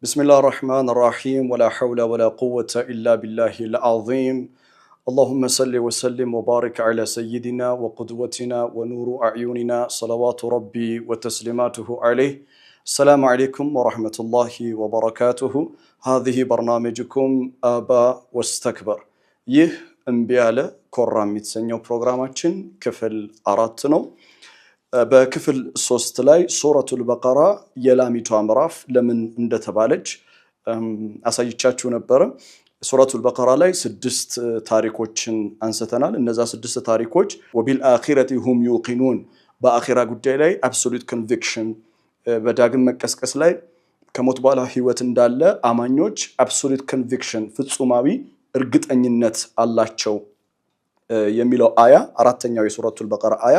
بسم الله الرحمن الرحيم ولا حول ولا قوة إلا بالله العظيم اللهم صل وسلم وبارك على سيدنا وقدوتنا ونور أعيننا صلوات ربي وتسليماته عليه السلام عليكم ورحمة الله وبركاته هذه برنامجكم آبا واستكبر يه انبياله كوراميت سنيو برنامجين كفل أراتنو በክፍል 3 ላይ ሱረቱል በቀራ የላሚቷ ምዕራፍ ለምን እንደተባለች አሳይቻችሁ ነበር። ሱረቱል በቀራ ላይ 6 ታሪኮችን አንስተናል። እነዛ 6 ታሪኮች ወቢል አኺረቲ ሁም ዩቂኑን በአኺራ ጉዳይ ላይ አብሶሉት ኮንቪክሽን በዳግም መቀስቀስ ላይ ከሞት በኋላ ህይወት እንዳለ አማኞች አብሶሉት ኮንቪክሽን ፍጹማዊ እርግጠኝነት አላቸው የሚለው አያ አራተኛው የሱረቱል በቀራ አያ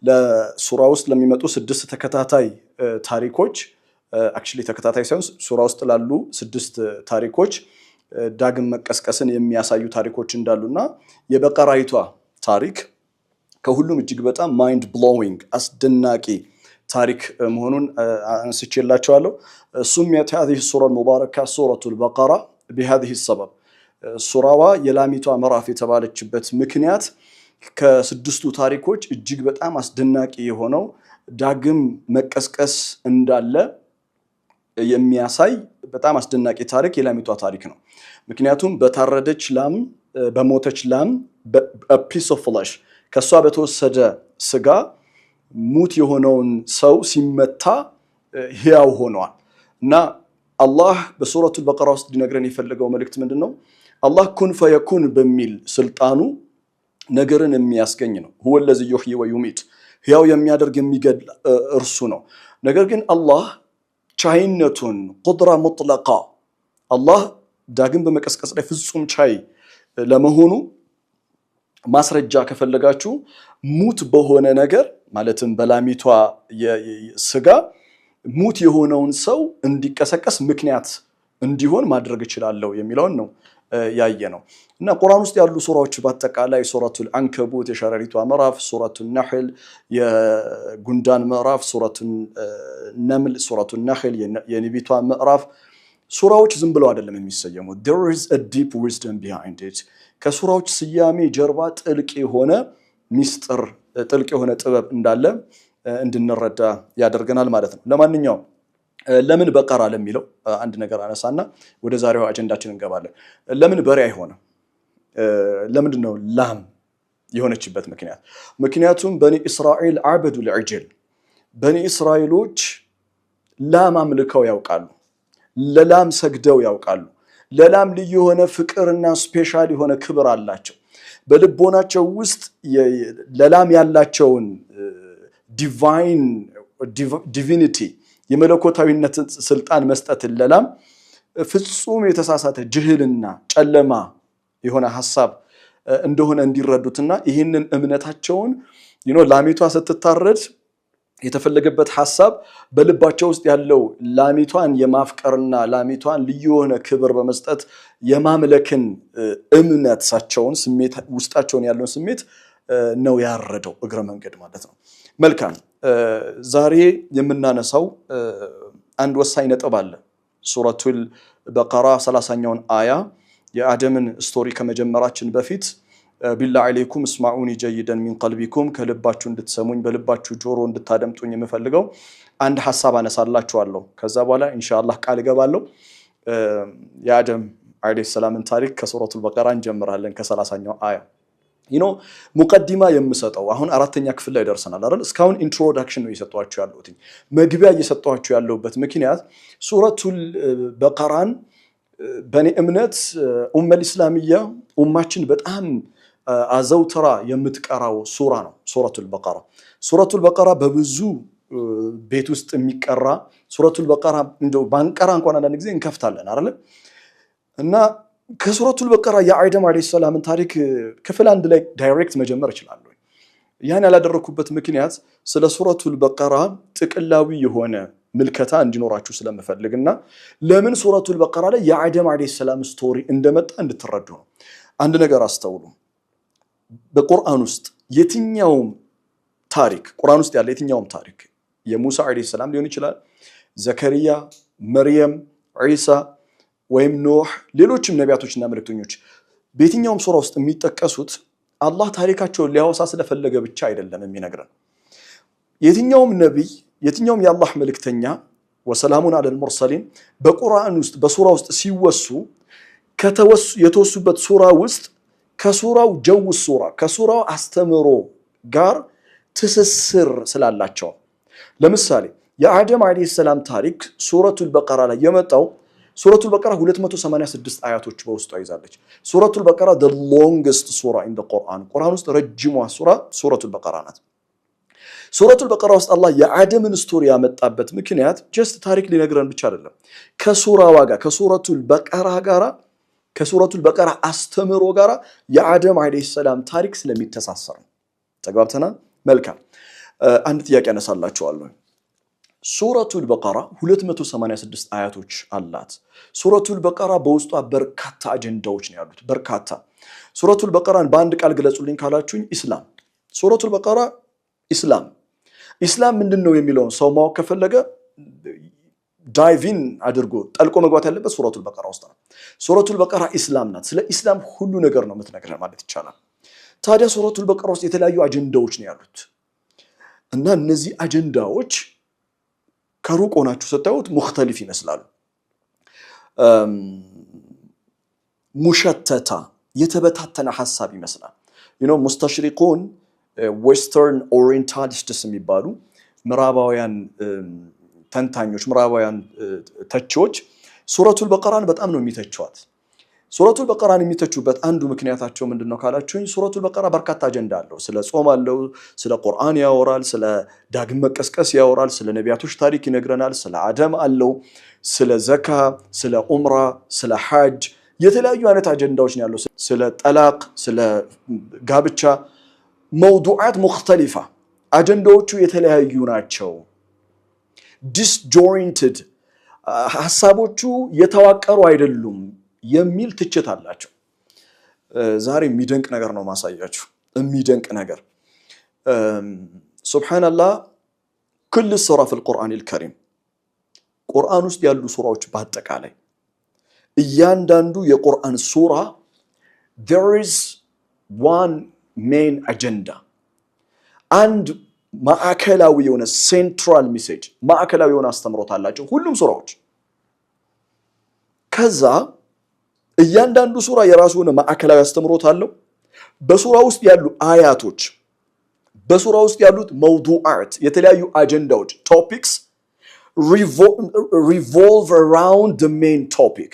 ለሱራ ውስጥ ለሚመጡ 6 ተከታታይ ታሪኮች አክቹሊ ተከታታይ ሳይሆን ሱራ ውስጥ ላሉ 6 ታሪኮች ዳግም መቀስቀስን የሚያሳዩ ታሪኮች እንዳሉና የበቀራይቷ ታሪክ ከሁሉም እጅግ በጣም ማይንድ ብሎዊንግ አስደናቂ ታሪክ መሆኑን አንስቼላችኋለሁ። ሱሚየት هذه السورة المباركة سورة البقرة بهذه السبب ሱራዋ የላሚቷ ምዕራፍ የተባለችበት ምክንያት ከ6ቱ ታሪኮች እጅግ በጣም አስደናቂ የሆነው ዳግም መቀስቀስ እንዳለ የሚያሳይ በጣም አስደናቂ ታሪክ የላሚቷ ታሪክ ነው። ምክንያቱም በታረደች ላም በሞተች ላም ፒስ ኦፍ ፍለሽ ከሷ በተወሰደ ስጋ ሙት የሆነውን ሰው ሲመታ ህያው ሆኗል እና አላህ በሱረቱል በቀራ ውስጥ ሊነግረን የፈለገው መልእክት ምንድነው? አላህ ኩን ፈየኩን በሚል ስልጣኑ ነገርን የሚያስገኝ ነው። هو الذي يحيي ويميت ህያው የሚያደርግ የሚገድል እርሱ ነው። ነገር ግን አላህ ቻይነቱን ቁድራ ሙጥለቃ አላህ ዳግም በመቀስቀስ ላይ ፍጹም ቻይ ለመሆኑ ማስረጃ ከፈለጋችሁ ሙት በሆነ ነገር ማለትም በላሚቷ ስጋ ሙት የሆነውን ሰው እንዲቀሰቀስ ምክንያት እንዲሆን ማድረግ ይችላል የሚለውን ነው ያየ ነው። እና ቁርአን ውስጥ ያሉ ሱራዎች በአጠቃላይ ሱረቱል አንከቡት የሸረሪቷ ምዕራፍ፣ ሱረቱል ነህል የጉንዳን ምዕራፍ፣ ሱረቱል ነምል ሱረቱል ነህል የንቢቷ ምዕራፍ ሱራዎች ዝም ብለው አይደለም የሚሰየሙት። there is a deep wisdom behind it ከሱራዎች ስያሜ ጀርባ ጥልቅ የሆነ ሚስጥር ጥልቅ የሆነ ጥበብ እንዳለ እንድንረዳ ያደርገናል ማለት ነው። ለማንኛውም ለምን በቀራ ለሚለው አንድ ነገር አነሳና ወደ ዛሬው አጀንዳችን እንገባለን። ለምን በሬ አይሆንም? ለምንድነው ላም የሆነችበት ምክንያት? ምክንያቱም በኒ እስራኤል አበዱ العجل በኒ እስራኤሎች ላም አምልከው ያውቃሉ። ለላም ሰግደው ያውቃሉ። ለላም ልዩ የሆነ ፍቅርና ስፔሻል የሆነ ክብር አላቸው። በልቦናቸው ውስጥ ለላም ያላቸውን ዲቪኒቲ የመለኮታዊነት ስልጣን መስጠት ለላም ፍጹም የተሳሳተ ጅህልና ጨለማ የሆነ ሐሳብ እንደሆነ እንዲረዱትና ይህንን እምነታቸውን ላሚቷ ስትታረድ የተፈለገበት ሐሳብ በልባቸው ውስጥ ያለው ላሚቷን የማፍቀርና ላሚቷን ልዩ የሆነ ክብር በመስጠት የማምለክን እምነታቸውን ስሜት ውስጣቸውን ያለውን ስሜት ነው ያረደው እግረ መንገድ ማለት ነው። መልካም ዛሬ የምናነሳው አንድ ወሳኝ ነጥብ አለ። ሱረቱል በቀራ 30ኛውን አያ የአደምን ስቶሪ ከመጀመራችን በፊት ቢላ አለይኩም እስማዑኒ ጀይደን ሚን ቀልቢኩም ከልባችሁ እንድትሰሙኝ በልባችሁ ጆሮ እንድታደምጡኝ የምፈልገው አንድ ሐሳብ አነሳላችኋለሁ። ከዛ በኋላ ኢንሻአላህ ቃል ገባለሁ የአደም አለይሂ ሰላምን ታሪክ ከሱረቱል በቀራ እንጀምራለን ከ30ኛው አያ። ሙቀዲማ የምሰጠው አሁን 4ኛ ክፍል ላይ ደርሰናል አይደል? እስካሁን ኢንትሮዳክሽን ነው እየሰጣችሁ ያለሁት። መግቢያ እየሰጣችሁ ያለሁበት ምክንያት ሱረቱል በቀራን በኔ እምነት ኡመል እስላሚያ ኡማችን በጣም አዘውትራ የምትቀራው ሱራ ነው ሱረቱል በቀራ። ሱረቱል በቀራ በብዙ ቤት ውስጥ የሚቀራ ሱረቱል በቀራ እንደው ባንቀራ እንኳን አንዳንድ ጊዜ እንከፍታለን አይደል? እና ከሱረቱል በቀራ የአደም አለይሂ ሰላምን ታሪክ ክፍል 1 ላይ ዳይሬክት መጀመር ይችላል። ያን ያላደረኩበት ምክንያት ስለ ሱረቱል በቀራ ጥቅላዊ የሆነ ምልከታ እንዲኖራችሁ ስለምፈልግና ለምን ሱረቱል በቀራ ላይ የአደም አለይሂ ሰላም ስቶሪ እንደመጣ እንድትረዱ ነው። አንድ ነገር አስተውሉ። በቁርአን ውስጥ የትኛውም ታሪክ ቁርአን ውስጥ ያለ የትኛውም ታሪክ የሙሳ አለይሂ ሰላም ሊሆን ይችላል፣ ዘከሪያ፣ መርየም፣ ዒሳ ወይም ኖህ ሌሎችም ነቢያቶችና መልእክተኞች በየትኛውም ሱራ ውስጥ የሚጠቀሱት አላህ ታሪካቸውን ሊያወሳ ስለፈለገ ብቻ አይደለም የሚነግረን። የትኛውም ነቢይ የትኛውም የአላህ መልእክተኛ ወሰላሙን ዐለል ሙርሰሊን በቁርአን ውስጥ በሱራ ውስጥ ሲወሱ የተወሱበት ሱራ ውስጥ ከሱራው ጀው ሱራ ከሱራው አስተምሮ ጋር ትስስር ስላላቸው ለምሳሌ የአደም አለይሂ ሰላም ታሪክ ሱረቱል በቀራ ላይ የመጣው ሱረቱል በቀራ 286 አያቶች በውስጧ ይዛለች። ሱረቱል በቀራ the longest surah in the Quran ቁርአን ውስጥ ረጅሟ ሱራ ሱረቱል በቀራ ናት። ሱረቱል በቀራ ውስጥ አላህ የአደምን ስቶሪ ያመጣበት ምክንያት ጀስት ታሪክ ሊነግረን ብቻ አይደለም። ከሱራዋ ጋር ከሱረቱል በቀራ አስተምሮ ጋራ የአደም አለይሂ ሰላም ታሪክ ስለሚተሳሰር ነው። ተግባብተናል? መልካም። አንድ ጥያቄ አነሳላችኋለሁ። ሱረቱል በቀራ 286 አያቶች አላት። ሱረቱል በቀራ በውስጧ በርካታ አጀንዳዎች ነው ያሉት። በርካታ ሱረቱል በቀራን በአንድ ቃል ግለጹልኝ ካላችሁኝ ኢስላም። ሱረቱል በቀራ ኢስላም ምንድነው የሚለውን ሰው ማወቅ ከፈለገ ዳይቪን አድርጎ ጠልቆ መግባት ያለበት ሱረቱል በቀራ ውስጥ ነው። ሱረቱል በቀራ ኢስላም ናት። ስለ ኢስላም ሁሉ ነገር ነው የምትነግረን ማለት ይቻላል። ታዲያ ሱረቱል በቀራ ውስጥ የተለያዩ አጀንዳዎች ነው ያሉት እና እነዚህ አጀንዳዎች ከሩቅ ሆናችሁ ስታዩት ሙክተሊፍ ይመስላሉ። ሙሸተታ የተበታተነ ሐሳብ ይመስላል። ሙስተሽሪቁን ዌስተርን ኦሪየንታሊስትስ የሚባሉ ምዕራባውያን ተንታኞች ምዕራባውያን ተቺዎች ሱረቱል በቀራን በጣም ነው የሚተቹት። ሱረቱል በቀራን የሚተቹበት አንዱ ምክንያታቸው ምንድነው ካላችሁኝ ሱረቱል በቀራ በርካታ አጀንዳ አለው። ስለ ጾም አለው፣ ስለ ቁርአን ያወራል፣ ስለ ዳግም መቀስቀስ ያወራል፣ ስለ ነቢያቶች ታሪክ ይነግረናል፣ ስለ አደም አለው፣ ስለ ዘካ፣ ስለ ኡምራ፣ ስለ ሐጅ የተለያዩ አይነት አጀንዳዎች ነው ያለው። ስለ ጠላቅ፣ ስለ ጋብቻ መውዱዓት ሙክተሊፋ አጀንዳዎቹ የተለያዩ ናቸው። ዲስጆይንትድ ሐሳቦቹ የተዋቀሩ አይደሉም የሚል ትችት አላቸው። ዛሬ የሚደንቅ ነገር ነው ማሳያችሁ። የሚደንቅ ነገር ሱብሃንአላህ ኩል ሱራ ፊል ቁርአኒል ከሪም ቁርአን ውስጥ ያሉ ሱራዎች በአጠቃላይ እያንዳንዱ የቁርአን ሱራ there is one main agenda አንድ ማዕከላዊ የሆነ ሴንትራል ሜሴጅ ማዕከላዊ የሆነ አስተምሮት አላቸው ሁሉም ሱራዎች። ከዛ እያንዳንዱ ሱራ የራሱ የሆነ ማዕከላዊ አስተምሮት አለው። በሱራ ውስጥ ያሉ አያቶች በሱራ ውስጥ ያሉት መውዱዓት የተለያዩ አጀንዳዎች ቶፒክስ revolve around the main topic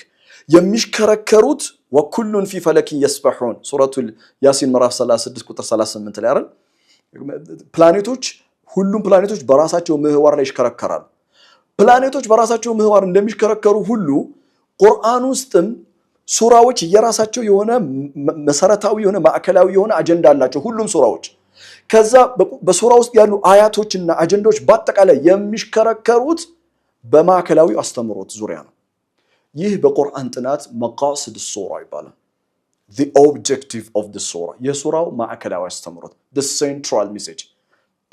የሚሽከረከሩት ወኩሉን ፊ ፈለኪን የስበሑን ሱረቱል ያሲን ምዕራፍ 36 ቁጥር 38 ላይ አይደል? ፕላኔቶች ሁሉም ፕላኔቶች በራሳቸው ምህዋር ላይ ይሽከረከራሉ። ፕላኔቶች በራሳቸው ምህዋር እንደሚሽከረከሩ ሁሉ ቁርአን ውስጥም ሱራዎች የራሳቸው የሆነ መሰረታዊ የሆነ ማዕከላዊ የሆነ አጀንዳ አላቸው ሁሉም ሱራዎች። ከዛ በሱራ ውስጥ ያሉ አያቶችና አጀንዳዎች በአጠቃላይ የሚሽከረከሩት በማዕከላዊ አስተምሮት ዙሪያ ነው። ይህ በቁርአን ጥናት መቃሲድ ሱራ ይባላል። the objective of the surah የሱራው ማዕከላዊ አስተምሮት the central message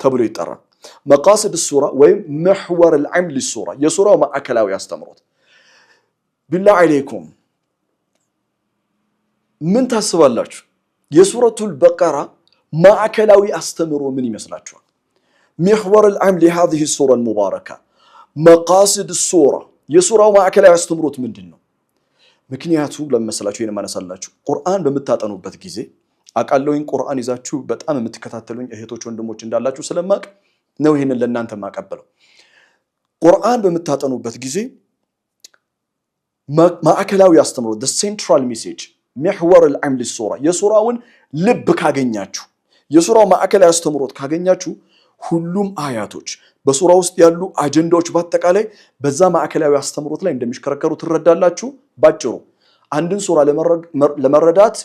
ተብሎ ይጠራል። መቃሲድ ሱራ ወይም محور العمل السورة የሱራው ማዕከላዊ አስተምሮት። ቢላህ አለይኩም ምን ታስባላችሁ? የሱረቱል በቀራ ማዕከላዊ አስተምሮ ምን ይመስላችኋል? محور العمل هذه السورة المباركة መቃሲድ ሱራ የሱራው ማዕከላዊ አስተምሮት ምንድነው? ምክንያቱ ለምሳላችሁ የማነሳላችሁ ቁርአን በመታጠኑበት ጊዜ አቃለውኝ ቁርአን ይዛችሁ በጣም የምትከታተሉኝ እህቶች ወንድሞች እንዳላችሁ ስለማቅ ነው ይሄንን ለእናንተ ማቀበለው። ቁርአን በመታጠኑበት ጊዜ ማዕከላዊ አስተምሮ the central message محور العمل السورة የሱራውን ልብ ካገኛችሁ የሱራው ማዕከላዊ አስተምሮት ካገኛችሁ ሁሉም አያቶች በሱራ ውስጥ ያሉ አጀንዳዎች በአጠቃላይ በዛ ማዕከላዊ አስተምሮት ላይ እንደሚሽከረከሩ ትረዳላችሁ። ባጭሩ አንድን ሱራ ለመረዳት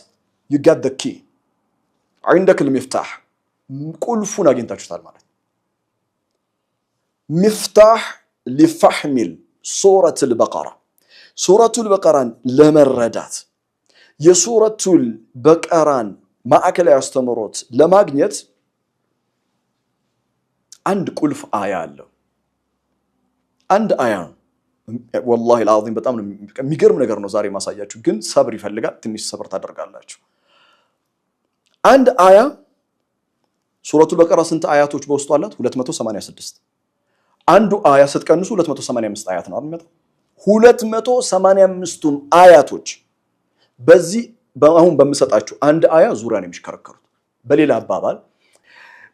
you got the key عندك المفتاح ቁልፉን አግኝታችሁታል ማለት مفتاح لفهم سورة البقرة ሱረቱል በቀራን ለመረዳት የሱረቱል በቀራን ማዕከላዊ አስተምሮት ለማግኘት አንድ ቁልፍ አያ አለው። አንድ አያ ነው ወላሂ العظيم በጣም የሚገርም ነገር ነው ዛሬ ማሳያችሁ ግን ሰብር ይፈልጋል ትንሽ ሰብር ታደርጋላችሁ አንድ አያ ሱረቱል በቀራ ስንት አያቶች በውስጡ አላት 286 አንዱ አያ ስትቀንሱ 285 አያት ነው አይደል 285ቱን አያቶች በዚህ አሁን በመሰጣችሁ አንድ አያ ዙሪያ ነው የሚሽከረከሩት በሌላ አባባል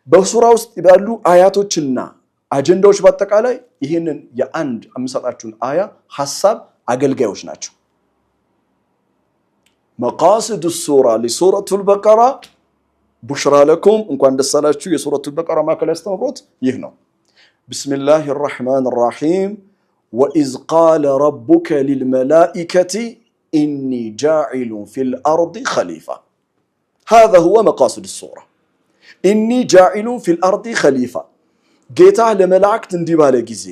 በሱራ ውስጥ ያሉ አያቶችና አጀንዳዎች በአጠቃላይ ይሄንን የአንድ አምሳጣችሁን አያ ሐሳብ አገልጋዮች ናቸው መቃሲዱ ሱራ ለሱረቱል በቀራ ቡሽራ ለኩም እንኳን ደስ አላችሁ የሱረቱል በቀራ ማከለ አስተምሮት ይህ ነው ቢስሚላሂር ረህማኒር ረሂም ወኢዝ ቃለ ረቡከ ሊልመላኢከቲ ኢኒ ጃዒሉን ፊል አርዲ ኸሊፋ هذا هو مقاصد السورة إني جاعل في الأرض خليفة ጌታ ለመላእክት እንዲህ ባለ ጊዜ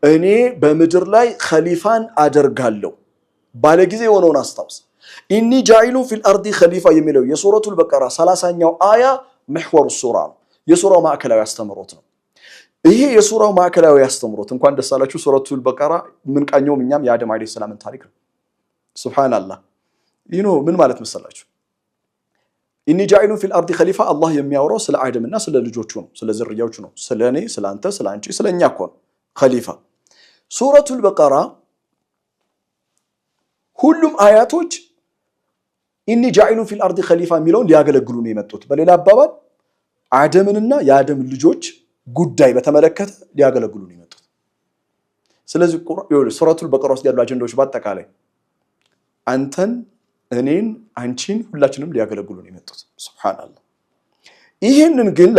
እኔ በምድር ላይ ኸሊፋን አደርጋለሁ ባለ ጊዜ ሆኖን አስታውስ ኢኒ ጃኢሉ ፊል አርዲ ኸሊፋ የሚለው የሱረቱል በቀራ 30ኛው አያ محور ሱራ የሱራው ማዕከላዊ አስተምሮት ነው ይሄ የሱራው ማዕከላዊ አስተምሮት እንኳን ደስ አላችሁ ሱረቱል በቀራ ምን ቃኘው እኛም የአደም አለይሂ ሰላምን ታሪክ ነው ሱብሃንአላህ ምን ማለት መሰላችሁ ኢኒ ጃኢሉ ፊል አርዲ ኸሊፋ አላህ የሚያወራው ስለ አደምና ስለ ልጆቹ ነው ስለ ዝርያዎቹ ነው ስለኔ ስላንተ ስላንቺ ስለኛ እኮ ኸሊፋ ሱረቱል በቀራ ሁሉም አያቶች ኢኒ ጃኢሉ ፊል አርዲ ኸሊፋ የሚለውን ሊያገለግሉ ነው የመጡት በሌላ አባባል አደምንና የአደም ልጆች ጉዳይ በተመለከተ ሊያገለግሉ ነው የመጡት ስለዚህ ሱረቱል በቀራ ውስጥ ያሉ አጀንዳዎች በአጠቃላይ አንተን እኔን አንቺን ሁላችንም ሊያገለግሉ ነው የመጡት ሱብሃንአላህ ይሄንን ግን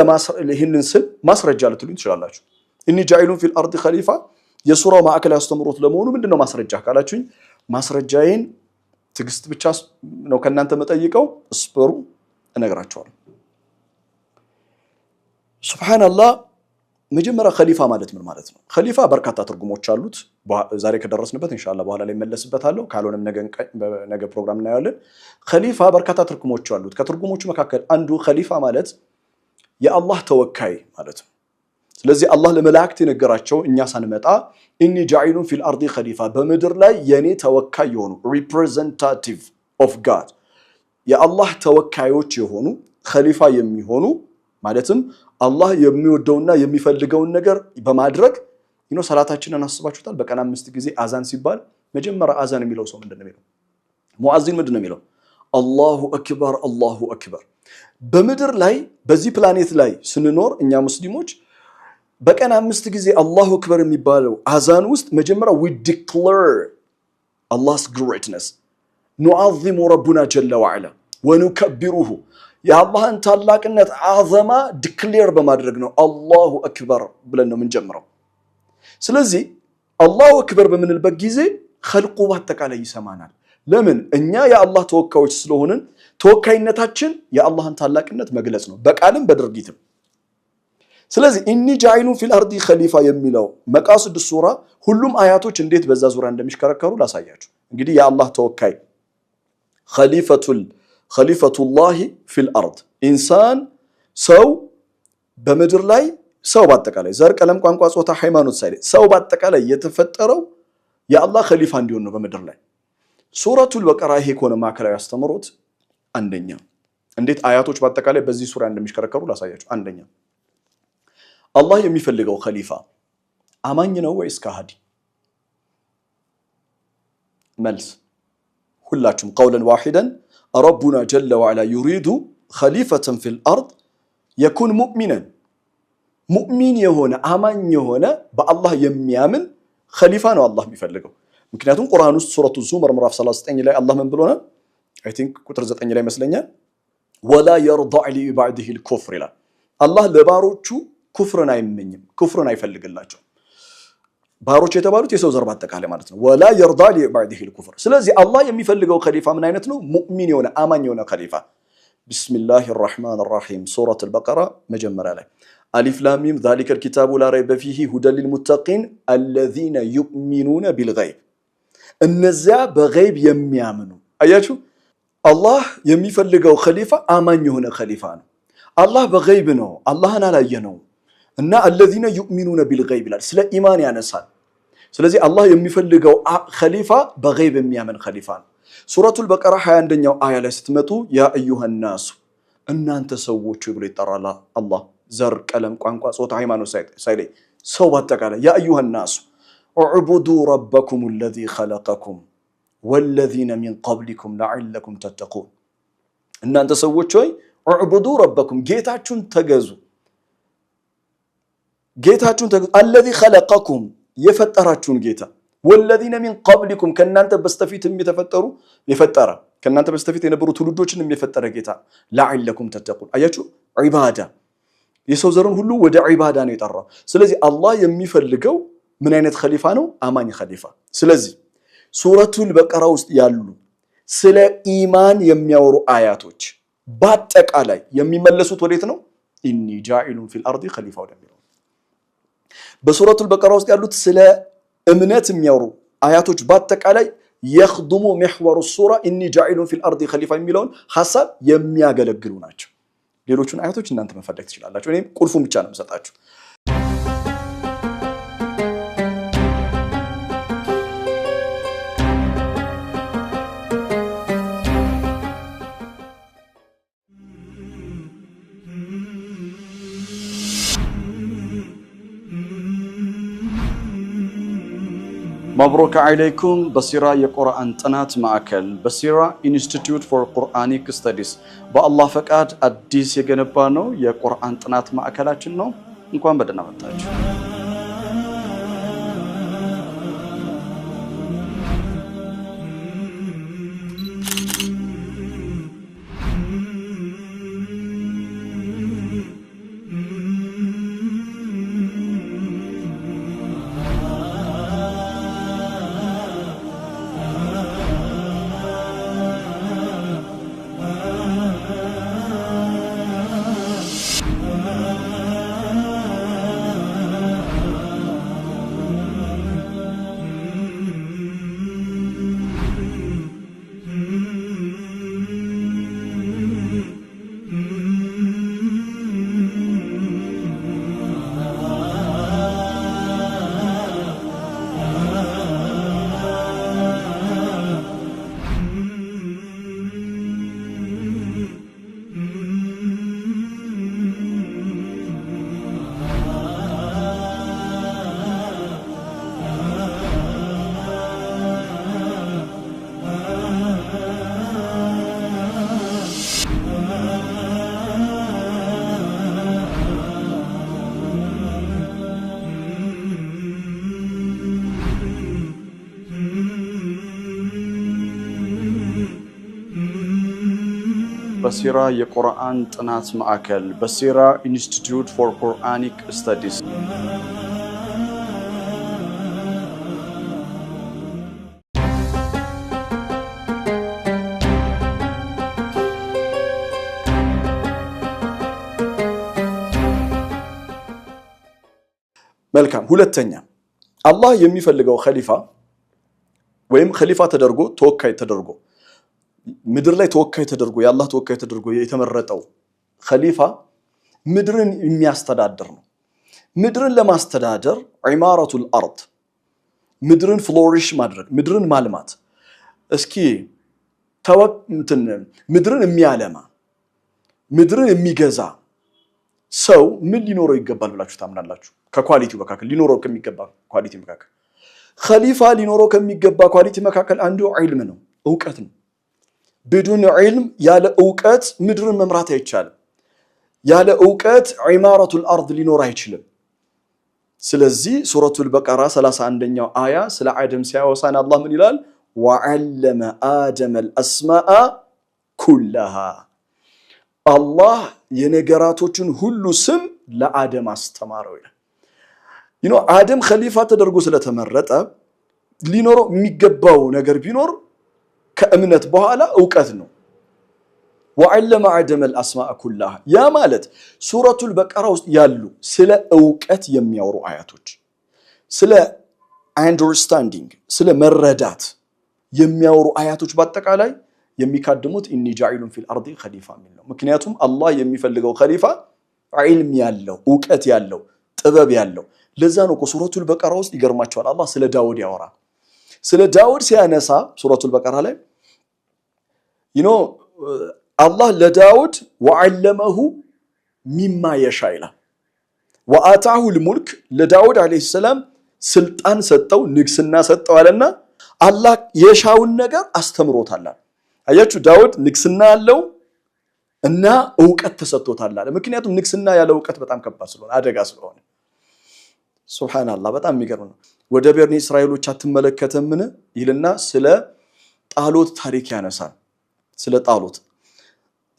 ይሄንን ስል ማስረጃ ልትሉኝ ትችላላችሁ ኢኒ ጃኢሉን ፊል አርዲ ኸሊፋ የሱራው ማዕከላዊ አስተምሮት ለመሆኑ ምንድነው ማስረጃ ካላችሁኝ ማስረጃዬን ትግስት ብቻ ነው ከናንተ መጠይቀው እስበሩ እነግራችኋለሁ ሱብሃንአላህ መጀመሪያ ኸሊፋ ማለት ምን ማለት ነው ኸሊፋ በርካታ ትርጉሞች አሉት ዛሬ ከደረስንበት ኢንሻአላህ በኋላ ላይ መለስበታለሁ ካልሆነም ነገ ፕሮግራም እናያለን ኸሊፋ በርካታ ትርጉሞች አሉት ከትርጉሞቹ መካከል አንዱ ኸሊፋ ማለት የአላህ ተወካይ ማለት ነው ስለዚህ አላህ ለመላእክት የነገራቸው እኛ ሳንመጣ ኢኒ ጃኢሉን ፊል አርዲ ኸሊፋ በመድር ላይ የኔ ተወካይ የሆኑ ሪፕሬዘንታቲቭ ኦፍ ጋድ የአላህ ተወካዮች የሆኑ ኸሊፋ የሚሆኑ ማለትም አላህ የሚወደውና የሚፈልገውን ነገር በማድረግ ሰላታችንን አስባችሁታል በቀን 5 ጊዜ አዛን ሲባል መጀመሪያ አዛን የሚለው ሰው ምንድነው የሚለው ሙአዚን ምንድነው የሚለው አላሁ አክበር በመድር ላይ በዚህ ፕላኔት ላይ ስንኖር እኛ ሙስሊሞች በቀን 5 ጊዜ አላሁ አክበር የሚባለው አዛን ውስጥ መጀመሪያ we declare Allah's greatness نعظم ربنا جل وعلا ونكبره የአላህን ታላቅነት አዘማ ዲክሌር በማድረግ ነው አላሁ አክበር ብለን ነው የምንጀምረው ስለዚህ አላሁ አክበር በምንልበት ጊዜ ኸልቁ በአጠቃላይ ይሰማናል ለምን እኛ የአላህ ተወካዮች ስለሆንን ተወካይነታችን የአላህን ታላቅነት መግለጽ ነው በቃልም በድርጊትም ስለዚህ ኢኒ ጃኢሉን ፊል አርዲ ኸሊፋ የሚለው መቃሲድ ሱራ ሁሉም አያቶች እንዴት በዛ ዙሪያ እንደሚሽከረከሩ ላሳያችሁ እንግዲህ የአላህ ተወካይ ኸሊፈቱላሂ ፊል አርድ ኢንሳን ሰው በመድር ላይ ሰው በአጠቃላይ ዘር ቀለም ቋንቋ ጾታ ሃይማኖት ሳይል ሰው በአጠቃላይ የተፈጠረው የአላህ ኸሊፋ እንዲሆን ነው በመድር ላይ ሱረቱል በቀራ ይሄ ኮነ ማዕከላዊ አስተምሮት አንደኛ እንዴት አያቶች በአጠቃላይ በዚህ ሱራ እንደሚሽከረከሩ ላሳያችሁ አንደኛ አላህ የሚፈልገው ኸሊፋ አማኝ ነው ወይስ ካሃዲ መልስ ሁላችሁም ቀውለን ዋሂደን ربنا جل وعلا يريد خليفة في الأرض يكون مؤمنا مؤمن يهونا أمان يهونا بالله يميامن خليفة الله بيفلقه ممكناتهم قرآن سورة الزمر مراف صلاة ستين الله من بلونا I think كتر زت أني لا مسلنيا ولا يرضى لعباده الكفر لا الله لباروتشو كفرنا يمنيم كفرنا يفلق الله جو ባሮች የተባሉት የሰው ዘር ባጠቃላይ ማለት ነው ወላ يرضى لعباده الكفر ስለዚህ አላህ የሚፈልገው ኸሊፋ ምን አይነት ነው ሙእሚን የሆነ አማኝ የሆነ ኸሊፋ ቢስሚላሂ الرحمن الرحيم ሱረቱ البقرة መጀመሪያ ላይ አሊፍ ላም ሚም ذلك الكتاب لا ريب فيه هدى للمتقين الذين يؤمنون بالغيب እነዚያ በገይብ የሚያምኑ አያችሁ አላህ የሚፈልገው ኸሊፋ አማኝ የሆነ ኸሊፋ ነው አላህ በገይብ ነው አላህን አላየነው እና الذين يؤمنون بالغيب ይላል ስለ ኢማን ያነሳል ስለዚህ አላህ የሚፈልገው ኸሊፋ በገይብ የሚያምን ኸሊፋ ነው። ሱረቱል በቀራ 21ኛው አያ ላይ ስትመጡ ያ አዩሃን ናሱ እናንተ ሰዎች ብሎ ይጠራል አላህ። ዘር፣ ቀለም፣ ቋንቋ፣ ጾታ፣ ሃይማኖት ሳይለይ ሰው በአጠቃላይ ያ አዩሃን ናሱ እዕቡዱ ረበኩም አለዚ ኸለቀኩም ወለዚነ ሚን ቀብሊኩም ለዐለኩም ተተቁን። እናንተ ሰዎች ሆይ እዕቡዱ ረበኩም ጌታችሁን ተገዙ፣ አለዚ ኸለቀኩም የፈጠራችሁን ጌታ፣ ወለዚነ ሚን ቀብሊኩም ከእናንተ በስተፊትም የፈጠረ ከእናንተ በስተፊት የነበሩ ትውልዶችንም የፈጠረ ጌታ፣ ለዐለኩም ተተቁን። አያችሁ ዒባዳ የሰው ዘርን ሁሉ ወደ ዒባዳ ነው የጠራው። ስለዚህ አላህ የሚፈልገው ምን አይነት ኸሊፋ ነው? አማኝ ኸሊፋ። ስለዚህ ሱረቱል በቀራ ውስጥ ያሉ ስለ ኢማን የሚያወሩ አያቶች በአጠቃላይ የሚመለሱት ወዴት ነው? ኢኒ ጃኢሉን ፊል አርዲ ኸሊፋ ወደሚለው። በሱረቱል በቀራ ውስጥ ያሉት ስለ እምነት የሚያወሩ አያቶች በአጠቃላይ የኽዱሙ ሚሕወሩ ሱራ ኢኒ ጃኢሉን ፊል አርዲ ኸሊፋ የሚለውን ሐሳብ የሚያገለግሉ ናቸው። ሌሎቹን አያቶች እናንተ መፈለግ ትችላላችሁ። እኔም ቁልፉን ብቻ ነው የምሰጣችሁ። مبروك عليكم بصيرة የቁርአን ጥናት ማዕከል በሲራ ኢንስቲትዩት ፎር ቁርአኒክ ስተዲስ በአላህ ፈቃድ አዲስ የገነባ ነው የቁርአን ጥናት ማዕከላችን ነው። እንኳን በደህና መጣችሁ። በሲራ የቁርአን ጥናት ማዕከል በሲራ ኢንስቲትዩት ፎር ቁርአኒክ ስተዲስ መልካም። ሁለተኛ አላህ የሚፈልገው ኸሊፋ ወይም ኸሊፋ ተደርጎ ተወካይ ተደርጎ ምድር ላይ ተወካይ ተደርጎ የአላህ ተወካይ ተደርጎ የተመረጠው ኸሊፋ ምድርን የሚያስተዳድር ነው። ምድርን ለማስተዳደር ዒማረቱል አርድ ምድርን ፍሎሪሽ ማድረግ ምድርን ማልማት። እስኪ ምድርን የሚያለማ ምድርን የሚገዛ ሰው ምን ሊኖረው ይገባል ብላችሁ ታምናላችሁ? ከኳሊቲው መካከል ሊኖረው ከሚገባ ኳሊቲ መካከል ኸሊፋ ሊኖረው ከሚገባ ኳሊቲ መካከል አንዱ ዒልም ነው፣ እውቀት ነው። بدون علم ያለ እውቀት ምድርን መምራት አይቻልም። ያለ እውቀት ዒማረቱል አርድ ሊኖር አይችልም። ስለዚህ ሱረቱል በቀራ 31ኛው አያ ስለ አደም ሲያወሳን አላህ ምን ይላል? ወዐለመ አደመል አስማአ ኩለሃ አላህ የነገራቶችን ሁሉ ስም ለአደም አስተማረው ይላል። አደም ኸሊፋ ተደርጎ ስለተመረጠ ሊኖረው የሚገባው ነገር ቢኖር ከእምነት በኋላ እውቀት ነው። ወዐለመ አደመል አስማአ ኩለሃ ያ ማለት ሱረቱል በቀራ ውስጥ ያሉ ስለ እውቀት የሚያወሩ አያቶች ስለ አንደርስታንዲንግ ስለ መረዳት የሚያወሩ አያቶች በአጠቃላይ የሚካድሙት ኢኒ ጃኢሉን ፊል አርዲ ኸሊፋ የሚል ነው። ምክንያቱም አላህ የሚፈልገው ኸሊፋ ዒልም ያለው እውቀት ያለው ጥበብ ያለው ለዛ ነው እኮ ሱረቱል በቀራ ውስጥ ይገርማቸዋል አላህ ስለ ዳውድ ያወራል። ስለ ዳውድ ሲያነሳ ሱረቱል በቀራ ላይ አላህ ለዳውድ ወዓለመሁ ሚማ የሻ ይላል። ወአታሁል ሙልክ ለዳውድ አለይሂ ሰላም ስልጣን ሰጠው ንግስና ሰጠው አለና አላህ የሻውን ነገር አስተምሮታል። አያችሁ ዳውድ ንግስና ያለው እና ዕውቀት ተሰጥቶታል አለ። ምክንያቱም ንግስና ያለ ዕውቀት በጣም ከባድ ስለሆነ አደጋ ስለሆነ ሱብሃንአላህ በጣም የሚገርም ነው። ወደ በኒ እስራኤሎች አትመለከተምን ይልና ስለ ጣሎት ታሪክ ያነሳል። ስለ ጣሎት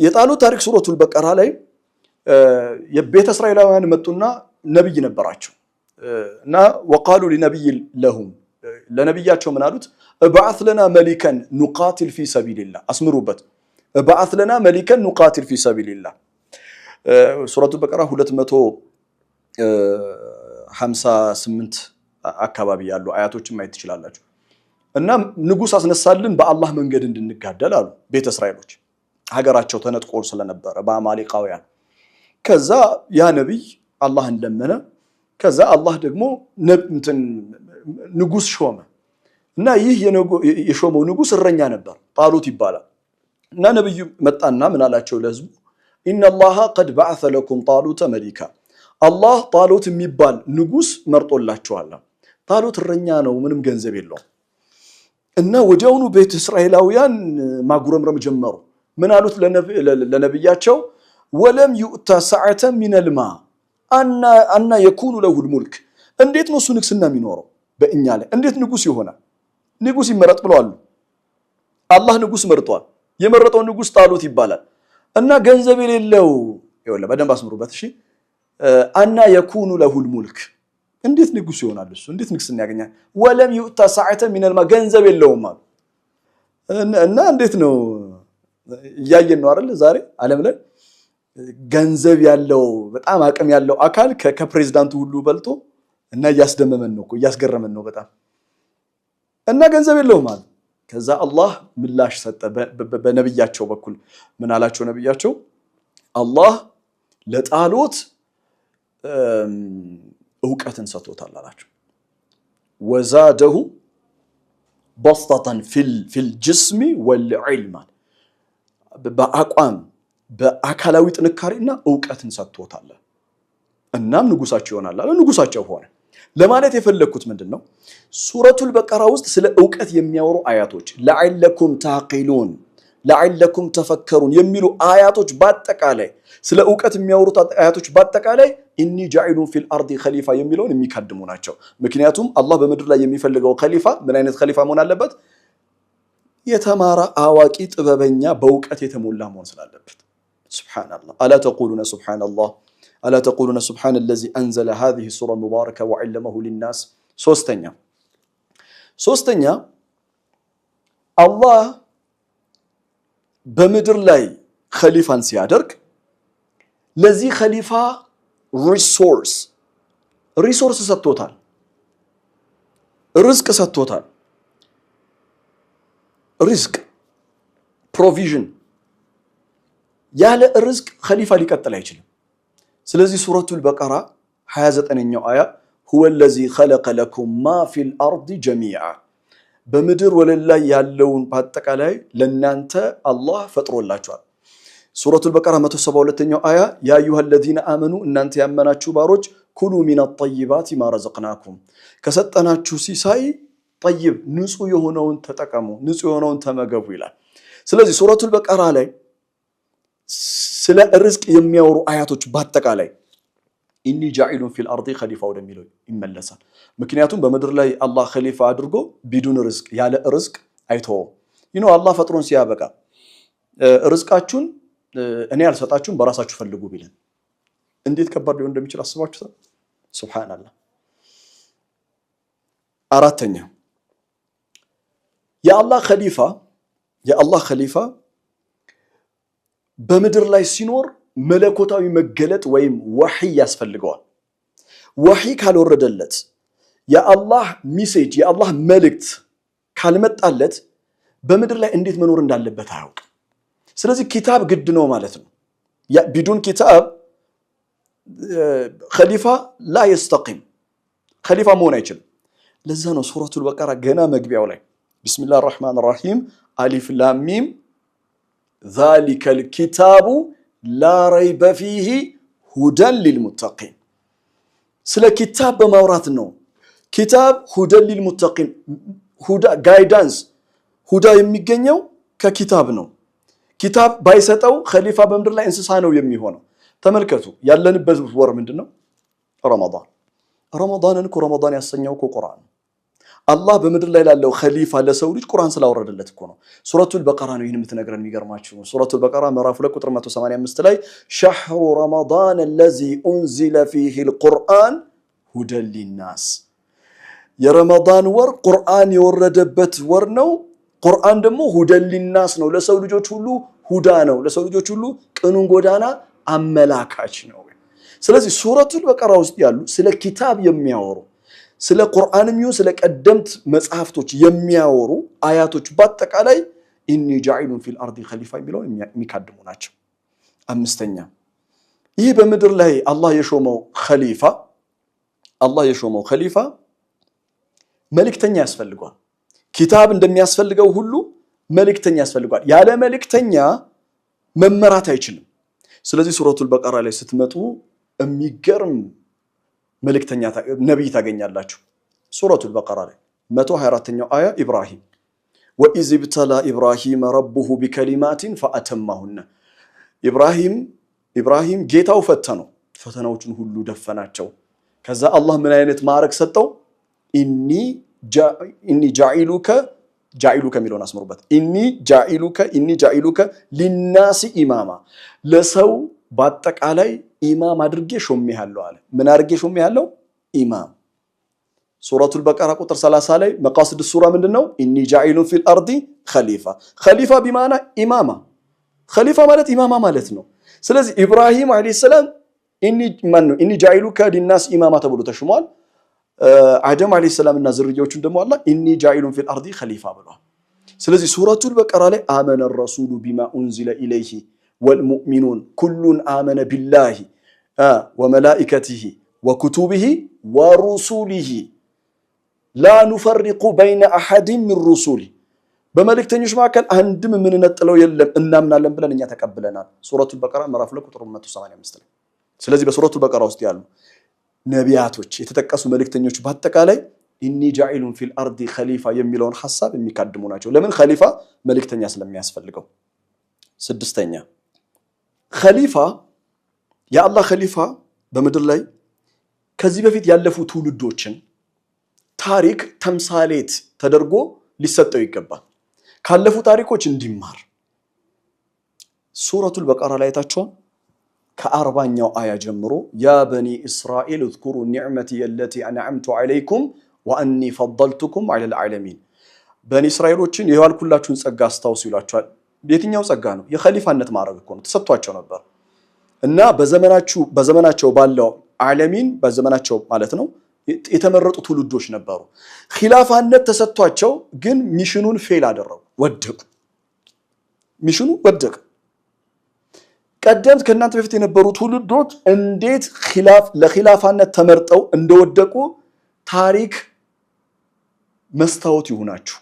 የጣሎት ታሪክ ሱረቱል በቀራ ላይ የቤተ እስራኤላውያን መጡና ነብይ ነበራቸው እና ወቃሉ ለነብይ ለሁም ለነብያቸው ምን አሉት እባዓት ለና መሊከን ኑቃቲል ፊ ሰቢልላህ አስምሩበት እባዓት ለና መሊከን ኑቃቲል ፊ ሰቢልላህ ሱረቱል በቀራ 258 አካባቢ ያሉ አያቶችን ማየት ትችላላችሁ። እና ንጉስ አስነሳልን በአላህ መንገድ እንድንጋደል አሉ ቤተ እስራኤሎች ሀገራቸው ተነጥቆ ስለነበረ በአማሊቃውያን። ከዛ ያ ነብይ አላህን ለመነ። ከዛ አላህ ደግሞ ንጉስ ሾመ እና ይህ የሾመው ንጉስ እረኛ ነበር ጣሉት ይባላል። እና ነብዩ መጣና ምን አላቸው ለህዝቡ ኢነላሃ ቀድ በዐሰ ለኩም ጣሉተ መሊካ አላህ ጣሉት የሚባል ንጉስ መርጦላችኋል። ጣሉት እረኛ ነው ምንም ገንዘብ የለውም። እና ወዲያውኑ ቤተ እስራኤላውያን ማጉረምረም ጀመሩ። ምን አሉት ለነብያቸው ወለም ይኡታ ሰዓተ ሚነል ማ አና የኩኑ ለሁል ሙልክ እንዴት ነው እሱ ንግስና የሚኖረው በእኛ ላይ እንዴት ንጉስ ይሆናል? ንጉስ ይመረጥ ብለዋል። አላህ ንጉስ መርጧል። የመረጠው ንጉስ ጣሉት ይባላል። እና ገንዘብ የሌለው ይወለ በደንብ አስምሩበት እሺ አና የኩኑ ለሁል ሙልክ እንዴት ንጉስ ይሆናል? እሱ እንዴት ንግስና ያገኛል? ወለም ይኡታ ሰዓተ ሚነል ማ ገንዘብ የለውም ማለት እና እንዴት ነው እያየን ነው አይደል ዛሬ ዓለም ላይ ገንዘብ ያለው በጣም አቅም ያለው አካል ከፕሬዝዳንቱ ሁሉ በልጦ እና እያስደመመን ነው እኮ እያስገረመን ነው በጣም እና ገንዘብ የለውም ማለት። ከዛ አላህ ምላሽ ሰጠ በነብያቸው በኩል ምን አላቸው ነብያቸው አላህ ለጣሎት ዕውቀትን ሰጥቶታል አላቸው። ወዛደሁ በስጠተን ፊል ጅስሚ ወልዕልም በአቋም በአካላዊ ጥንካሬና ዕውቀትን ሰጥቶታል። እናም ንጉሳቸው ይሆናል አለ። ንጉሳቸው ሆነ። ለማለት የፈለኩት ምንድነው ሱረቱል በቀራ ውስጥ ስለ ዕውቀት የሚያወሩ አያቶች ለዓለኩም ታቂሉን ለዓለኩም ተፈከሩን የሚሉ አያቶች በአጠቃላይ ስለ ዕውቀት የሚያወሩት አያቶች በአጠቃላይ ኢኒ ጃኢሉን ፊል አርዲ ኸሊፋ የሚለውን የሚካድሙ ናቸው። ምክንያቱም አላህ በምድር ላይ የሚፈልገው ኸሊፋ ምን አይነት ኸሊፋ መሆን አለበት? የተማረ አዋቂ ጥበበኛ በዕውቀት የተሞላ መሆን ስላለበት። ሱብሃንአላህ አላ ተቁሉነ ሱብሃንአላህ አላ ተቁሉነ ሱብሃነለዚ አንዘለ ሃዚሂ ሱራ ሙባረከ ወዐለመሁ ሊናስ። ሶስተኛ አላህ በምድር ላይ ኸሊፋን ሲያደርግ ለዚህ ኸሊፋ ሪሶርስ ሰጥቶታል፣ ርዝቅ ሰጥቶታል። ሪዝቅ ፕሮቪዥን ያለ ርዝቅ ኸሊፋ ሊቀጥል አይችልም። ስለዚህ ሱረቱል በቀራ 29ኛው አያ ሁወ ለዚ ኸለቀ ለኩም ማ ፊል አርዲ ጀሚዓ በምድር ወለል ላይ ያለውን በአጠቃላይ ለናንተ አላህ ፈጥሮላችኋል። ሱረቱል በቀራ 172ኛው አያ ያ አዩሃለዚነ አመኑ እናንተ ያመናችሁ ባሮች ኩሉ ሚነ ጠይባቲ ማ ረዘቅናኩም ከሰጠናችሁ ሲሳይ ጠይብ ንጹህ የሆነውን ተጠቀሙ፣ ንጹህ የሆነውን ተመገቡ ይላል። ስለዚህ ሱረቱል በቀራ ላይ ስለ ርዝቅ የሚያወሩ አያቶች በአጠቃላይ ኢኒ ጃኢሉን ፊል አርዲ ኸሊፋ ወደሚለው ይመለሳል። ምክንያቱም በምድር ላይ አላህ ኸሊፋ አድርጎ ቢዱን ርዝቅ ያለ ርዝቅ አይተውም። አላህ ፈጥሮን ሲያበቃ ርዝቃችሁን እኔ አልሰጣችሁም በራሳችሁ ፈልጉ ቢለን እንዴት ከባድ ሊሆን እንደሚችል አስባችሁታል? ሱብሃንአላህ። አራተኛ የአላህ ኸሊፋ በምድር ላይ ሲኖር መለኮታዊ መገለጥ ወይም ወህይ ያስፈልገዋል። ወህይ ካልወረደለት የአላህ ሜሴጅ የአላህ መልእክት ካልመጣለት በምድር ላይ እንዴት መኖር እንዳለበት አያውቅም። ስለዚህ ኪታብ ግድ ነው ማለት ነው። ቢዱን ኪታብ ኸሊፋ ላ የስተቂም ኸሊፋ መሆን አይችልም። ለዛ ነው ሱረቱል በቀራ ገና መግቢያው ላይ ቢስሚላሂ ረህማን ረሂም አሊፍ ላም ሚም ዛሊከል ኪታቡ ላ ረይበ ፊሂ ሁደን ሊልሙተቂን። ስለ ኪታብ በማውራት ነው። ኪታብ ሁደን ሊልሙተቂን፣ ሁዳ ጋይዳንስ፣ ሁዳ የሚገኘው ከኪታብ ነው። ኪታብ ባይሰጠው ኸሊፋ በምድር ላይ እንስሳ ነው የሚሆነው። ተመልከቱ ያለንበት ወር ምንድነው? ረመዳን። ረመዳንን እኮ ረመዳን ያሰኘው እኮ ቁርአን። አላህ በምድር ላይ ላለው ኸሊፋ ለሰው ልጅ ቁርአን ስላወረደለት እኮ ነው። ሱረቱል በቀራ ነው ይህን የምትነግረን። የሚገርማችሁ ሱረቱል በቀራ ምዕራፍ 2 ቁጥር 185 ላይ ሸህሩ ረመዳን አለዚ ኡንዚለ ፊሂል ቁርአን ሁደን ሊናስ፣ የረመዳን ወር ቁርአን የወረደበት ወር ነው። ቁርአን ደግሞ ሁደን ሊናስ ነው፣ ለሰው ልጆች ሁሉ ሁዳ ነው፣ ለሰው ልጆች ሁሉ ቅኑን ጎዳና አመላካች ነው። ስለዚህ ሱረቱል በቀራ ውስጥ ያሉ ስለ ኪታብ የሚያወሩ ስለ ቁርአንም ይሁን ስለ ቀደምት መጽሐፍቶች የሚያወሩ አያቶች በአጠቃላይ ኢኒ ጃኢሉን ፊል አርዲ ኸሊፋ የሚለውን የሚካድሙ ናቸው። አምስተኛ ይህ በምድር ላይ አላህ የሾመው ኸሊፋ መልእክተኛ ያስፈልገዋል። ኪታብ እንደሚያስፈልገው ሁሉ መልእክተኛ ያስፈልገዋል። ያለ መልእክተኛ መመራት አይችልም። ስለዚህ ሱረቱል በቀራ ላይ ስትመጡ የሚገርም መልእክተኛ ነብይ ታገኛላችሁ። ሱረቱል በቀራ ላይ 124ኛው አያ ኢብራሂም ወኢዝ ብተላ ኢብራሂም ረቡሁ ቢከሊማቲን ፈአተማሁነ። ኢብራሂም ጌታው ፈተነው፣ ፈተናዎችን ሁሉ ደፈናቸው። ከዛ አላህ ምን አይነት ማዕረግ ሰጠው? ኢኒ ጃኢሉከ የሚለውን አስምሩበት። ኢኒ ጃኢሉከ ሊናሲ ኢማማ፣ ለሰው በአጠቃላይ ኢማም አድርጌ ሾሜሃለሁ አለ። ምን አድርጌ ሾሜሃለሁ? ኢማም። ሱረቱል በቀራ ቁጥር 30 ላይ መቃሲድ ሱራ ምንድነው? ኢኒ ጃኢሉን ፊል አርዲ ኸሊፋ ቢማና ኢማማ። ኸሊፋ ማለት ኢማማ ማለት ነው። ስለዚህ ኢብራሂም አለይሂ ሰላም ኢኒ ጃኢሉከ ሊናስ ኢማማ ተብሎ ተሽሟል። አደም አለይሂ ሰላም እና ዝርያዎቹን ደግሞ አላህ ኢኒ ጃኢሉን ፊል አርዲ ኸሊፋ ብሏል። ስለዚህ ሱረቱል በቀራ ላይ አመነ ረሱሉ ቢማ ኡንዚለ ኢለይሂ ወልሙእሚኑን ኩሉን አመነ ቢላሂ ወመላኢከቲሂ ወኩቱቢሂ ወሩሱሊሂ ላ ኑፈሪቁ በይነ አሐድን ሚን ሩሱሊ፣ በመልእክተኞች መካከል አንድም የምንነጥለው የለም እናምናለን ብለን እኛ ተቀብለናል። ሱረቱል በቀራ ምዕራፍ 2 ቁጥር 185 ላይ። ስለዚህ በሱረቱል በቀራ ውስጥ ያሉ ነቢያቶች የተጠቀሱ መልእክተኞች በአጠቃላይ ኢኒ ጃኢሉን ፊል አርዲ ኸሊፋ የሚለውን ሐሳብ የሚካድሙ ናቸው። ለምን? ኸሊፋ መልእክተኛ ስለሚያስፈልገው። ስድስተኛ የአላህ ኸሊፋ በምድር ላይ ከዚህ በፊት ያለፉ ትውልዶችን ታሪክ ተምሳሌት ተደርጎ ሊሰጠው ይገባል። ካለፉ ታሪኮች እንዲማር ሱረቱል በቀራ ላይ ታችኋል። ከ40ኛው አያ ጀምሮ ያ በኒ እስራኤል እዝኩሩ ኒዕመቲ የለቲ አንዓምቱ ዐለይኩም ወአኒ ፈضልቱኩም ዐለል ዓለሚን። በኒ እስራኤሎችን የዋልኩላችሁን ጸጋ አስታውሱ ይሏቸዋል። የትኛው ጸጋ ነው? የኸሊፋነት ማዕረግ እኮ ነው፣ ተሰጥቷቸው ነበር። እና በዘመናቸው ባለው ዓለሚን በዘመናቸው ማለት ነው የተመረጡ ትውልዶች ነበሩ። ኺላፋነት ተሰጥቷቸው ግን ሚሽኑን ፌል አደረጉ፣ ወደቁ። ሚሽኑ ወደቀ። ቀደምት ከእናንተ በፊት የነበሩ ትውልዶች እንዴት ለኺላፋነት ተመርጠው እንደወደቁ ታሪክ መስታወት ይሁናችሁ።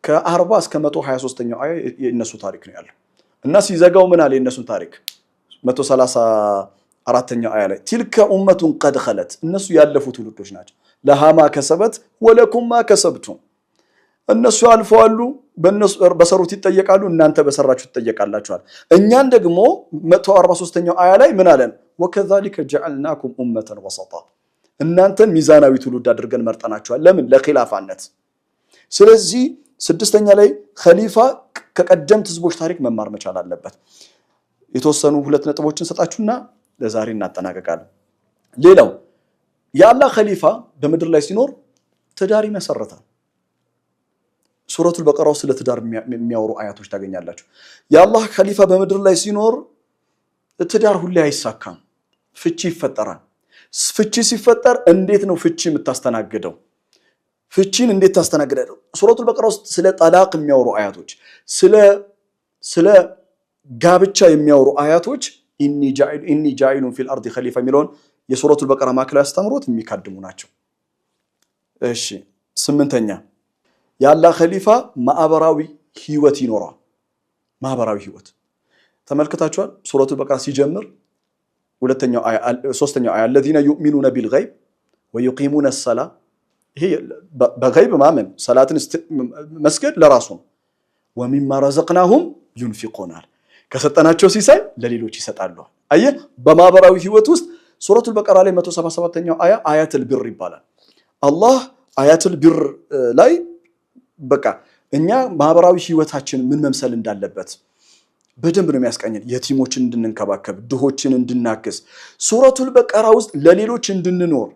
ከ40 እስከ 123ኛው አያ የነሱ ታሪክ ነው ያለው። እና ሲዘጋው ምን አለ? የነሱን ታሪክ 134ኛው አያ ላይ ትልከ ኡመቱን ቀድ ኸለት፣ እነሱ ያለፉ ትውልዶች ናቸው። ለሃማ ከሰበት ወለኩም ማ ከሰብቱም፣ እነሱ ያልፈዋሉ፣ በሰሩት ይጠየቃሉ፣ እናንተ በሰራችሁ ትጠየቃላችኋል። እኛን ደግሞ 143ኛው አያ ላይ ምን አለን? ወከዛሊከ ጀዐልናኩም ኡመተን ወሰጣ፣ እናንተን ሚዛናዊ ትውልድ አድርገን መርጠናችኋል። ለምን? ለኺላፋነት። ስለዚህ ስድስተኛ ላይ ኸሊፋ ከቀደምት ህዝቦች ታሪክ መማር መቻል አለበት። የተወሰኑ 2 ነጥቦችን ሰጣችሁና ለዛሬ እናጠናቀቃለን። ሌላው የአላህ ኸሊፋ በምድር ላይ ሲኖር ትዳር ይመሰርታል። ሱረቱል በቀራ ስለ ትዳር የሚያወሩ አያቶች ታገኛላችሁ። የአላህ ኸሊፋ በምድር ላይ ሲኖር ትዳር ሁሌ አይሳካም፣ ፍቺ ይፈጠራል። ፍቺ ሲፈጠር እንዴት ነው ፍቺ የምታስተናግደው? ፍቺን እንዴት ታስተናግዳለህ? ሱረቱል በቀራ ውስጥ ስለ ጠላቅ የሚያወሩ አያቶች፣ ስለ ጋብቻ የሚያወሩ አያቶች ኢኒ ጃኢሉን ፊል አርዲ ኸሊፋ የሚለውን የሱረቱል በቀራ ማዕከላዊ አስተምሮት የሚካድሙ ናቸው። እሺ ስምንተኛ የአላህ ኸሊፋ ማዕበራዊ ህይወት ይኖራል ማዕበራዊ ህይወት ተመልክታችኋል ሱረቱል በቀራ ሲጀምር ሁለተኛው አያ ሶስተኛው አያ الذين يؤمنون بالغيب ويقيمون الصلاة ይሄ በገይብ ማመን ሰላትን መስገድ ለራሱ ነው ومما رزقناهم ينفقون ከሰጠናቸው ሲሳይ ለሌሎች ይሰጣሉ አየ በማዕበራዊ ህይወት ውስጥ ሱረቱል በቀራ ላይ 177ኛው አያ አያቱል ቢር ይባላል አላህ አያቱል ቢር ላይ በቃ እኛ ማዕበራዊ ህይወታችን ምን መምሰል እንዳለበት በደንብ ነው የሚያስቀኘን የቲሞችን እንድንንከባከብ ድሆችን እንድናግዝ ሱረቱል በቀራ ውስጥ ለሌሎች እንድንኖር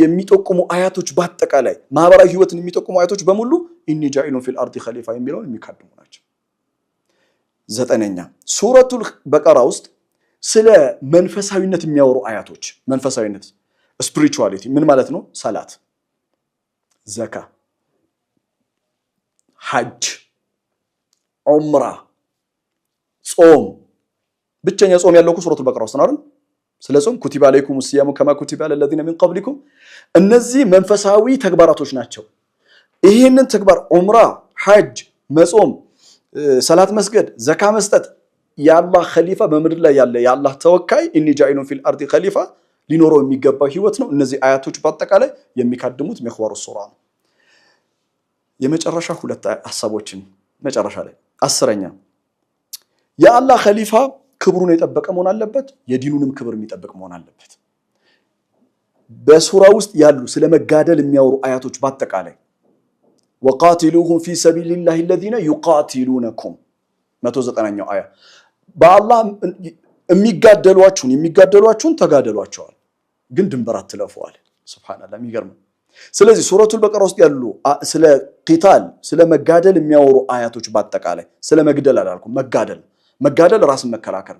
የሚጠቁሙ አያቶች በአጠቃላይ ማዕበራዊ ህይወትን የሚጠቁሙ አያቶች በሙሉ ኢኒ ጃኢሉን ፊል አርዲ ኸሊፋ የሚለውን የሚካድሙ ናቸው ዘጠነኛ ሱረቱል በቀራ ውስጥ ስለ መንፈሳዊነት የሚያወሩ አያቶች መንፈሳዊነት ስፒሪቹዋሊቲ ምን ማለት ነው ሰላት ዘካ ሐጅ ዑምራ ጾም ብቸኛ ጾም ያለው ሱረቱል በቀራ ውስጥ ነው አይደል ስለ ጾም ኩቲባ አለይኩም ሲያሙ ከማ ኩቲባ ለለዚነ ሚን ቀብሊኩም እነዚህ መንፈሳዊ ተግባራቶች ናቸው ይሄንን ተግባር ዑምራ ሐጅ መጾም ሰላት መስገድ ዘካ መስጠት ያላህ ኸሊፋ በመድር ላይ ያለ ያላህ ተወካይ ኢኒ ጃኢሉን ፊል አርዲ ኸሊፋ ሊኖረው የሚገባው ህይወት ነው እነዚህ አያቶች በአጠቃላይ የሚካድሙት መخወሩ ሱራ ነው የመጨረሻ ሁለት ሐሳቦችን መጨረሻ ላይ አስረኛ የአላህ ኸሊፋ ክብሩን የጠበቀ መሆን አለበት የዲኑንም ክብር የሚጠብቅ መሆን አለበት በሱራ ውስጥ ያሉ ስለ መጋደል የሚያወሩ አያቶች በአጠቃላይ وقاتلوهم في سبيل الله الذين يقاتلونكم 190ኛው አያ በአላህ የሚጋደሏችሁን ተጋደሏቸዋል ግን ድንበር አትለፉዋል ሱብሃንአላህ የሚገርም ስለዚህ ሱረቱል በቀራ ውስጥ ያሉ ስለ ቂታል ስለ መጋደል የሚያወሩ አያቶች በአጠቃላይ ስለ መግደል አላልኩም መጋደል ራስን መከላከል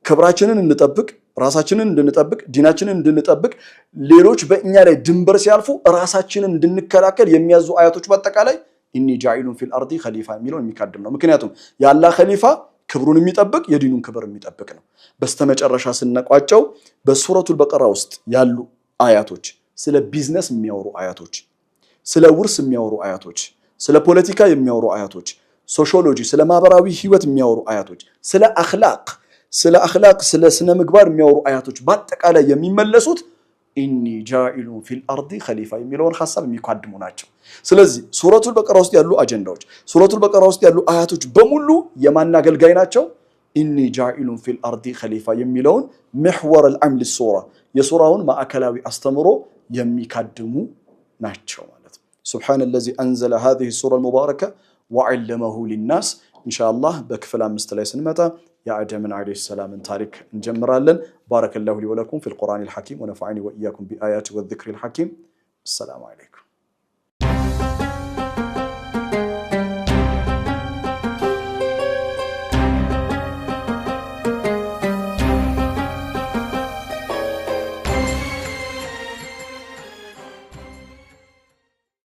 ክብራችንን እንጠብቅ ራሳችንን እንድንጠብቅ ዲናችንን እንድንጠብቅ ሌሎች በእኛ ላይ ድንበር ሲያልፉ ራሳችንን እንድንከላከል የሚያዙ አያቶች በአጠቃላይ ኢኒ ጃኢሉን ፊል አርዲ ኸሊፋ የሚለውን የሚካድም ነው ምክንያቱም ያላህ ኸሊፋ ክብሩን የሚጠብቅ የዲኑን ክብር የሚጠብቅ ነው በስተመጨረሻ ስንቋጨው በሱረቱል በቀራ ውስጥ ያሉ አያቶች ስለ ቢዝነስ የሚያወሩ አያቶች ስለ ውርስ የሚያወሩ አያቶች ስለ ፖለቲካ የሚያወሩ አያቶች ሶሺዮሎጂ ስለ ማህበራዊ ህይወት የሚያወሩ አያቶች ስለ አኽላቅ ስለ ስነ ምግባር የሚያወሩ አያቶች በአጠቃላይ የሚመለሱት ኢኒ ጃኢሉን ፊል አርዲ ኸሊፋ የሚለውን ሐሳብ የሚካድሙ ናቸው ስለዚህ ሱረቱል በቀራ ውስጥ ያሉ አጀንዳዎች ሱረቱል በቀራ ውስጥ ያሉ አያቶች በሙሉ የማን አገልጋይ ናቸው ኢኒ ጃኢሉን ፊል አርዲ ኸሊፋ የሚለውን محور العمل السورة የሱራውን ማዕከላዊ አስተምሮ የሚካድሙ ናቸው ማለት ነው سبحان الذي انزل هذه السورة المباركة وعلمه للناس ان شاء الله በክፍል 5 ላይ ስንመጣ يعدم عليه السلام تاريخ نجمرالن بارك الله لي ولكم في القرآن الحكيم ونفعني وإياكم بآيات والذكر الحكيم السلام عليكم